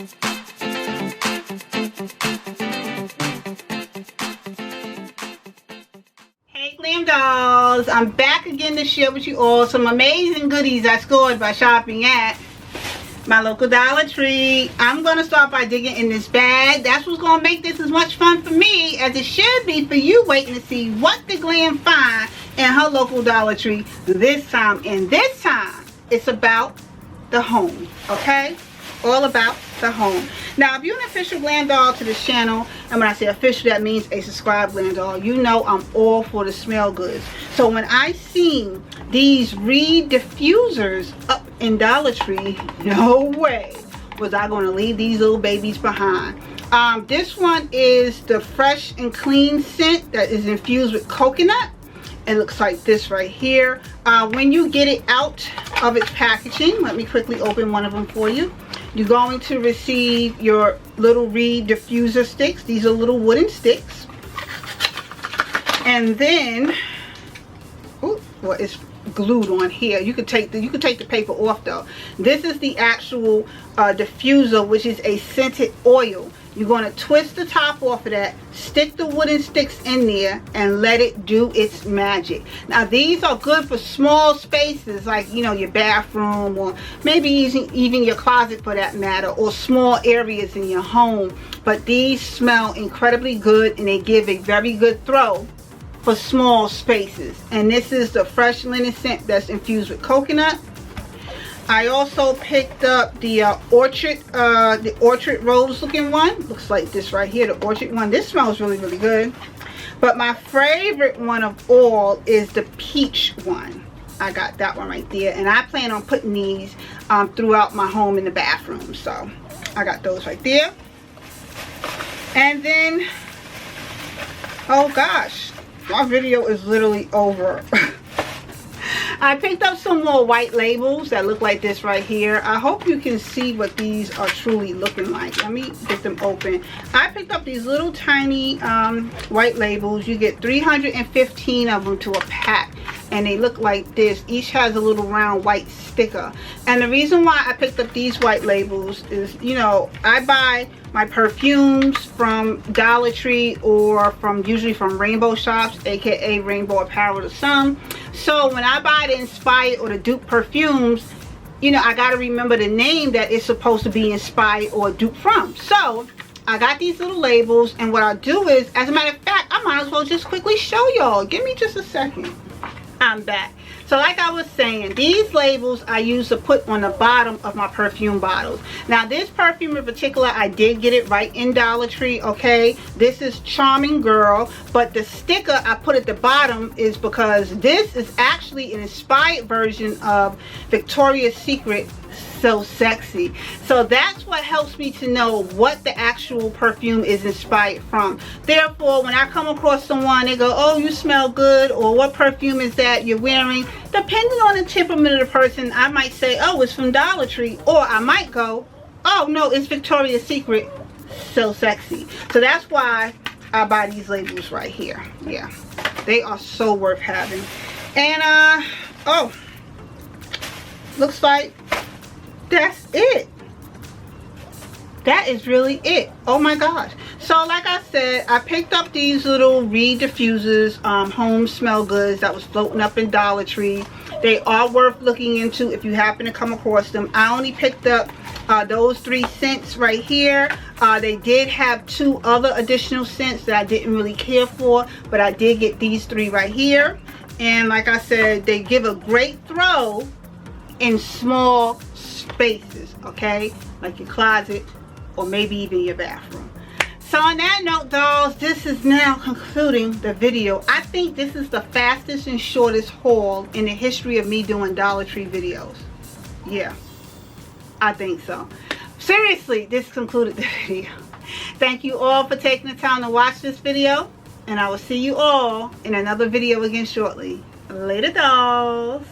Hey Glam Dolls, I'm back again to share with you all some amazing goodies I scored by shopping at my local Dollar Tree. I'm going to start by digging in this bag. That's what's going to make this as much fun for me as it should be for you waiting to see what the Glam find in her local Dollar Tree this time. And this time, it's about the home, okay? All about the home. Now, if you're an official Glam Doll to this channel, and when I say official, that means a subscribed Glam Doll, you know I'm all for the smell goods. So when I seen these Reed diffusers up in Dollar Tree, no way was I going to leave these little babies behind. This one is the Fresh and Clean scent that is infused with coconut. It looks like this right here. When you get it out of its packaging, let me quickly open one of them for you. You're going to receive your little Reed diffuser sticks. These are little wooden sticks. And then, ooh, well, it's glued on here. You could take the paper off though. This is the actual diffuser, which is a scented oil. You're going to twist the top off of that, stick the wooden sticks in there, and let it do its magic. Now, these are good for small spaces like, you know, your bathroom, or maybe even your closet for that matter, or small areas in your home. But these smell incredibly good, and they give a very good throw for small spaces. And this is the Fresh Linen scent that's infused with coconut. I also picked up the orchard rose looking one. Looks like this right here, the orchard one. This smells really, really good. But my favorite one of all is the peach one. I got that one right there. And I plan on putting these throughout my home in the bathroom. So I got those right there. And then, oh gosh, my video is literally over. I picked up some more white labels that look like this right here. I hope you can see what these are truly looking like. Let me get them open. I picked up these little tiny white labels. You get 315 of them to a pack. And they look like this. Each has a little round white sticker. And the reason why I picked up these white labels is, you know, I buy my perfumes from Dollar Tree or usually from Rainbow Shops, aka Rainbow Apparel to some. So when I buy the inspired or the dupe perfumes, you know, I got to remember the name that it's supposed to be inspired or duped from. So I got these little labels, and what I'll do is, as a matter of fact, I might as well just quickly show y'all. Give me just a second. I'm back. So like I was saying, these labels I use to put on the bottom of my perfume bottles. Now this perfume in particular, I did get it right in Dollar Tree, okay? This is Charming Girl, but the sticker I put at the bottom is because this is actually an inspired version of Victoria's Secret So Sexy. So that's what helps me to know what the actual perfume is inspired from. Therefore, when I come across someone, they go, oh, you smell good, or what perfume is that you're wearing? Depending on the temperament of the person, I might say, oh, it's from Dollar Tree, or I might go, oh no, it's Victoria's Secret So Sexy. So that's why I buy these labels right here. Yeah, they are so worth having. And oh, looks like that's it. That is really it. Oh my gosh. So like I said, I picked up these little Reed diffusers, home smell goods that was floating up in Dollar Tree. They are worth looking into if you happen to come across them. I only picked up those 3 scents right here. They did have 2 other additional scents that I didn't really care for, but I did get these 3 right here. And like I said, they give a great throw in small spaces, okay, like your closet or maybe even your bathroom. So on that note, dolls, this is now concluding the video. I think this is the fastest and shortest haul in the history of me doing Dollar Tree videos. Yeah, I think so. Seriously, this concluded the video. Thank you all for taking the time to watch this video, and I will see you all in another video again shortly. Later, dolls.